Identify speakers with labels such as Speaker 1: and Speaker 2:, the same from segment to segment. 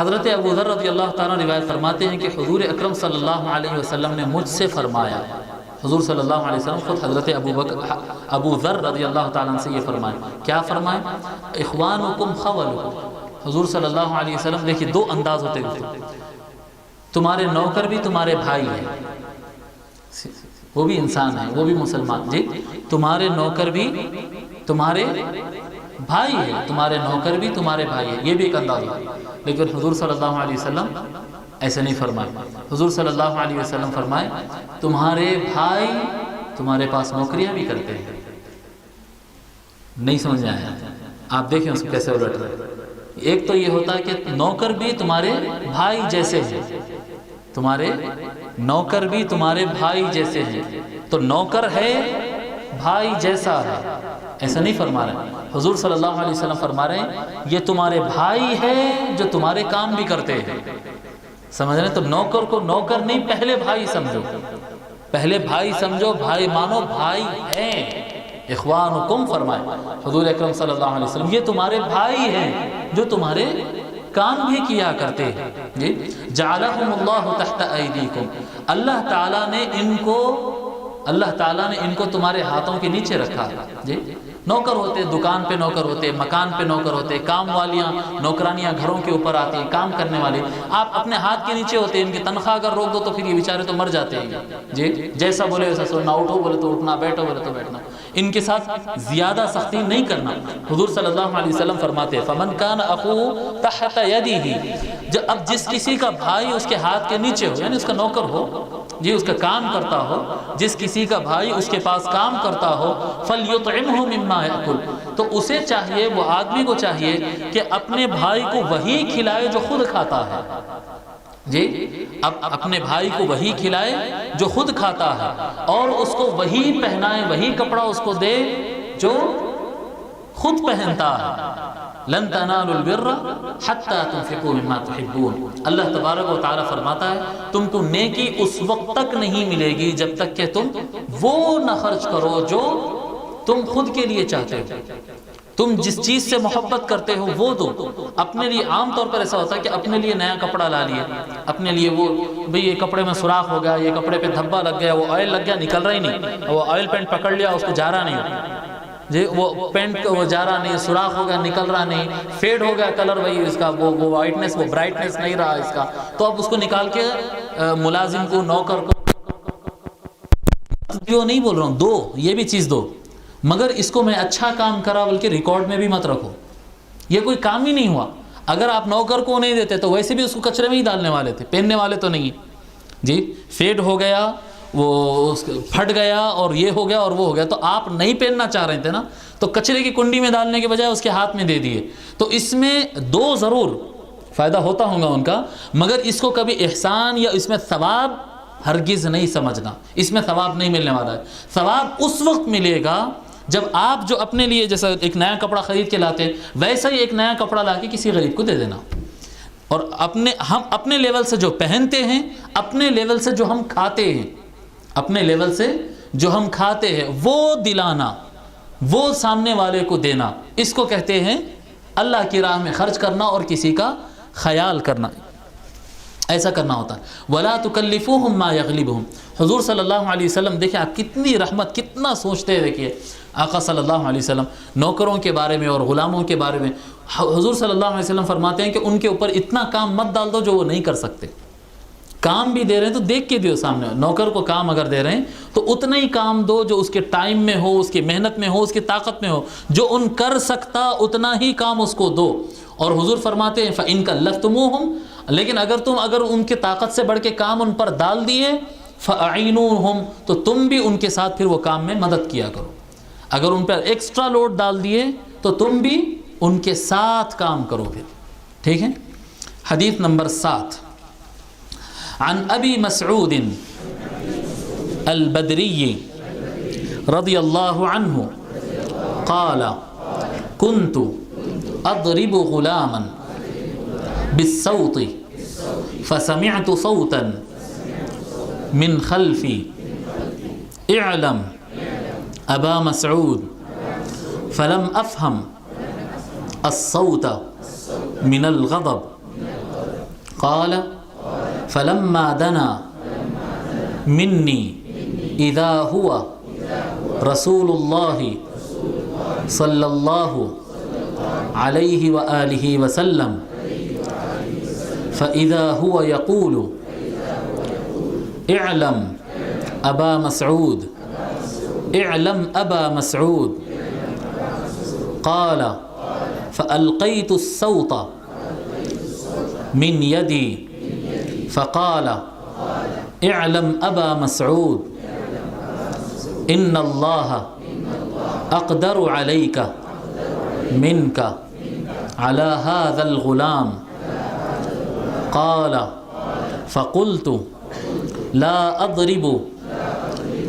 Speaker 1: حضرت ابو ذر رضی اللہ تعالیٰ روایت فرماتے ہیں کہ حضور اکرم صلی اللہ علیہ وسلم نے مجھ سے فرمایا، حضور صلی اللہ علیہ وسلم خود حضرت ابو ذر رضی اللہ تعالیٰ سے یہ فرمایا، کیا فرمایا؟ اخوانکم خولکم، حضور صلی اللہ علیہ وسلم، دیکھیے دو انداز ہوتے ہیں، تمہارے نوکر بھی تمہارے بھائی ہیں، وہ بھی انسان ہیں، وہ بھی مسلمان، جی تمہارے نوکر بھی تمہارے بھائی ہیں، تمہارے نوکر بھی تمہارے بھائی ہیں، یہ بھی ایک انداز ہے۔ لیکن حضور صلی اللہ علیہ وسلم ایسے نہیں فرمائے، حضور صلی اللہ علیہ وسلم فرمائے تمہارے بھائی تمہارے پاس نوکریاں بھی کرتے ہیں۔ نہیں سمجھ میں آیا؟ آپ دیکھیں اس کو کیسے الٹ رہے ہیں۔ ایک تو یہ ہوتا ہے کہ نوکر بھی تمہارے بھائی جیسے ہیں، تمہارے نوکر بھی تمہارے بھائی جیسے ہیں، تو نوکر ہے بھائی جیسا ہے، ایسا نہیں فرما رہے۔ حضور صلی اللہ علیہ وسلم فرما رہے ہیں یہ تمہارے بھائی ہیں جو تمہارے کام بھی کرتے ہیں، سمجھ رہے ہیں؟ تو نوکر کو نوکر نہیں، پہلے بھائی سمجھو، پہلے بھائی سمجھو، بھائی مانو، بھائی ہیں۔ اخوانکم فرمائے حضور اکرم صلی اللہ علیہ وسلم، یہ تمہارے بھائی ہیں جو تمہارے کام بھی کیا کرتے ہیں۔ جی جعلہم اللہ تحت ایدیکم، اللہ تعالیٰ نے ان کو تمہارے ہاتھوں کے نیچے رکھا ہے۔ جی نوکر ہوتے، دکان پہ نوکر ہوتے، مکان پہ نوکر ہوتے، کام والیاں نوکرانیاں گھروں کے اوپر آتی ہیں، کام کرنے والے، آپ اپنے ہاتھ کے نیچے ہوتے ہیں، ان کی تنخواہ اگر روک دو تو پھر یہ بیچارے تو مر جاتے ہیں۔ جی جیسا بولے ویسا سننا، اٹھو بولے تو اٹھنا، بیٹھو بولے تو بیٹھنا، ان کے ساتھ زیادہ سختی نہیں کرنا۔ حضور صلی اللہ علیہ وسلم فرماتے ہیں فمن کان اخوہ تحت یدہ، اب جس کسی کا بھائی اس کے ہاتھ کے نیچے ہو، یعنی اس کا نوکر ہو، جی اس کا کام کرتا ہو، جس کسی کا بھائی اس کے پاس کام کرتا ہو، فَلْيُطْعِمْهُ مِمَّا يَأْكُلُ، تو اسے چاہیے، وہ آدمی کو چاہیے کہ اپنے بھائی کو وہی کھلائے جو خود کھاتا ہے۔ جی اب اپنے بھائی کو وہی کھلائے جو خود کھاتا ہے، اور اس کو وہی پہنائے، وہی کپڑا اس کو دے جو خود پہنتا ہے۔ لن تنالوا البر حتى تنفقوا مما تحبون، اللہ تبارک و تعالیٰ فرماتا ہے تم کو نیکی اس وقت تک نہیں ملے گی جب تک کہ تم وہ نہ خرچ کرو جو تم خود کے لیے چاہتے ہو، تم جس چیز سے محبت کرتے ہو وہ دو۔ اپنے لیے عام طور پر ایسا ہوتا ہے کہ اپنے لیے نیا کپڑا لا لیے، اپنے لیے وہ بھئی یہ کپڑے میں سوراخ ہو گیا، یہ کپڑے پہ دھبا لگ گیا، وہ آئل لگ گیا، نکل رہا ہی نہیں، وہ آئل پینٹ پکڑ لیا اس کو جا رہا نہیں، جی وہ پینٹ وہ جا رہا نہیں، سوراخ ہو گیا، نکل رہا نہیں، فیڈ ہو گیا کلر، وہی اس کا وہ وائٹنس، وہ برائٹنس نہیں رہا اس کا، تو اب اس کو نکال کے ملازم کو، نوکر کو، جو نہیں بول رہا ہوں، دو، یہ بھی چیز دو، مگر اس کو میں اچھا کام کرا بلکہ ریکارڈ میں بھی مت رکھو، یہ کوئی کام ہی نہیں ہوا۔ اگر آپ نوکر کو نہیں دیتے تو ویسے بھی اس کو کچرے میں ہی ڈالنے والے تھے، پہننے والے تو نہیں۔ جی فیڈ ہو گیا، وہ پھٹ گیا، اور یہ ہو گیا اور وہ ہو گیا، تو آپ نہیں پہننا چاہ رہے تھے نا، تو کچرے کی کنڈی میں ڈالنے کے بجائے اس کے ہاتھ میں دے دیے، تو اس میں دو ضرور فائدہ ہوتا ہوگا ان کا، مگر اس کو کبھی احسان یا اس میں ثواب ہرگز نہیں سمجھنا، اس میں ثواب نہیں ملنے والا ہے۔ ثواب اس وقت ملے گا جب آپ جو اپنے لیے جیسا ایک نیا کپڑا خرید کے لاتے ہیں، ویسا ہی ایک نیا کپڑا لا کے کسی غریب کو دے دینا، اور ہم اپنے لیول سے جو پہنتے ہیں، اپنے لیول سے جو ہم کھاتے ہیں، اپنے لیول سے جو ہم کھاتے ہیں وہ دلانا، وہ سامنے والے کو دینا، اس کو کہتے ہیں اللہ کی راہ میں خرچ کرنا اور کسی کا خیال کرنا، ایسا کرنا ہوتا ہے۔ وَلَا تُكَلِّفُوهُمْ مَا يَغْلِبُهُمْ، حضور صلی اللہ علیہ وسلم دیکھیں آپ کتنی رحمت، کتنا سوچتے ہیں، دیکھیے آقا صلی اللہ علیہ وسلم نوکروں کے بارے میں اور غلاموں کے بارے میں، حضور صلی اللہ علیہ وسلم فرماتے ہیں کہ ان کے اوپر اتنا کام مت ڈال دو جو وہ نہیں کر سکتے، کام بھی دے رہے ہیں تو دیکھ کے دیو سامنے، نوکر کو کام اگر دے رہے ہیں تو اتنا ہی کام دو جو اس کے ٹائم میں ہو، اس کی محنت میں ہو، اس کی طاقت میں ہو، جو ان کر سکتا اتنا ہی کام اس کو دو۔ اور حضور فرماتے ہیں فَإِن كَلَّفْتُمُوهُمْ، لیکن اگر ان کے طاقت سے بڑھ کے کام ان پر ڈال دیے، فَأَعِينُوهُمْ، تو تم بھی ان کے ساتھ پھر وہ کام میں مدد کیا کرو، اگر ان پر ایکسٹرا لوڈ ڈال دیے تو تم بھی ان کے ساتھ کام کرو پھر، ٹھیک ہے۔ حدیث نمبر 7، عن ابی مسعود البدری رضی اللہ عنہ قال كنت اضرب غلاما بالصوت فسمعت صوتا من خلفي اعلم ابا مسعود فلم افهم الصوت من الغضب قال فلما دنا مني اذا هو رسول اللہ صلی اللہ علیہ وآلہ وسلم فإذا هو يقول اعلم ابا مسعود اعلم ابا مسعود قال فألقيت الصوت من يدي فقال اعلم ابا مسعود ان الله اقدر عليك منك على هذا الغلام قال فقلت لا اضرب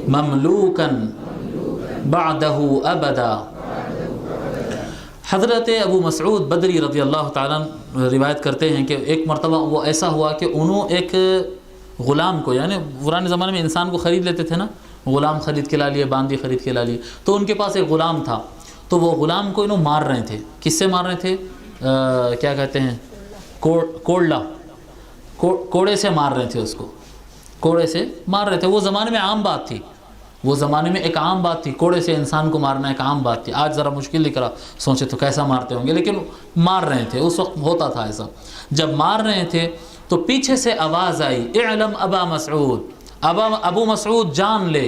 Speaker 1: مملوكا بعده ابدا۔ حضرت ابو مسعود بدری رضی اللہ تعالیٰ روایت کرتے ہیں کہ ایک مرتبہ وہ ایسا ہوا کہ انہوں ایک غلام کو، یعنی پرانے زمانے میں انسان کو خرید لیتے تھے نا، غلام خرید کے لا لیے، باندی خرید کے لا لیے، تو ان کے پاس ایک غلام تھا، تو وہ غلام کو انہوں مار رہے تھے۔ کس سے مار رہے تھے؟ کیا کہتے ہیں، کوڑے سے مار رہے تھے اس کو، کوڑے سے مار رہے تھے۔ وہ زمانے میں عام بات تھی، وہ زمانے میں ایک عام بات تھی، کوڑے سے انسان کو مارنا ایک عام بات تھی۔ آج ذرا مشکل دکھ رہا، سوچے تو کیسا مارتے ہوں گے، لیکن مار رہے تھے، اس وقت ہوتا تھا ایسا۔ جب مار رہے تھے تو پیچھے سے آواز آئی اعلم ابا مسعود، ابو مسعود جان لے،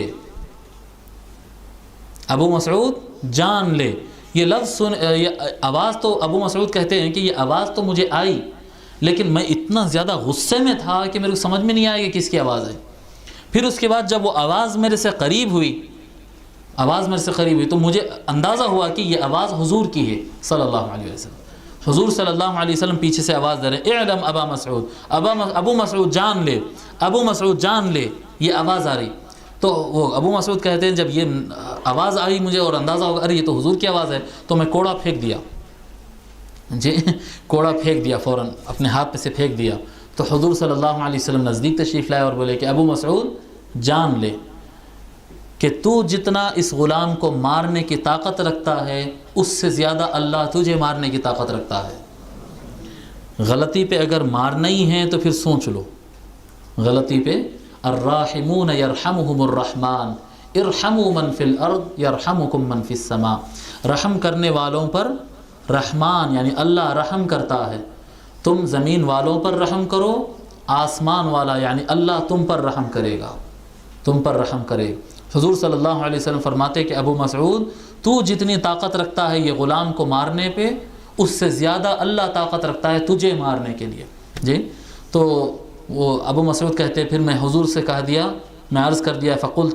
Speaker 1: ابو مسعود جان لے۔ یہ لفظ سن، یہ آواز تو ابو مسعود کہتے ہیں کہ یہ آواز تو مجھے آئی، لیکن میں اتنا زیادہ غصے میں تھا کہ میرے کو سمجھ میں نہیں آیا کہ کس کی آواز ہے۔ پھر اس کے بعد جب وہ آواز میرے سے قریب ہوئی، آواز میرے سے قریب ہوئی، تو مجھے اندازہ ہوا کہ یہ آواز حضور کی ہے صلی اللہ علیہ وسلم۔ حضور صلی اللہ علیہ وسلم پیچھے سے آواز دے رہے ہیں اعلم ابا مسعود، ابو مسعود جان لے، ابو مسعود جان لے، یہ آواز آ رہی۔ تو وہ ابو مسعود کہتے ہیں جب یہ آواز آئی مجھے اور اندازہ ہوگا ارے یہ تو حضور کی آواز ہے، تو میں کوڑا پھینک دیا، جی کوڑا پھینک دیا، فوراً اپنے ہاتھ پہ سے پھینک دیا۔ تو حضور صلی اللہ علیہ وسلم نزدیک تشریف لائے اور بولے کہ ابو مسعود جان لے کہ تو جتنا اس غلام کو مارنے کی طاقت رکھتا ہے اس سے زیادہ اللہ تجھے مارنے کی طاقت رکھتا ہے۔ غلطی پہ اگر مارنا ہی ہے تو پھر سوچ لو، غلطی پہ الراحمون یرحمہم الرحمن ارحموا من فی الارض یرحمکم من فی السماء۔ رحم کرنے والوں پر رحمان یعنی اللہ رحم کرتا ہے، تم زمین والوں پر رحم کرو، آسمان والا یعنی اللہ تم پر رحم کرے گا، تم پر رحم کرے۔ حضور صلی اللہ علیہ وسلم فرماتے کہ ابو مسعود تو جتنی طاقت رکھتا ہے یہ غلام کو مارنے پہ، اس سے زیادہ اللہ طاقت رکھتا ہے تجھے مارنے کے لیے۔ جی تو وہ ابو مسعود کہتے پھر میں حضور سے کہہ دیا، میں عرض کر دیا فقلت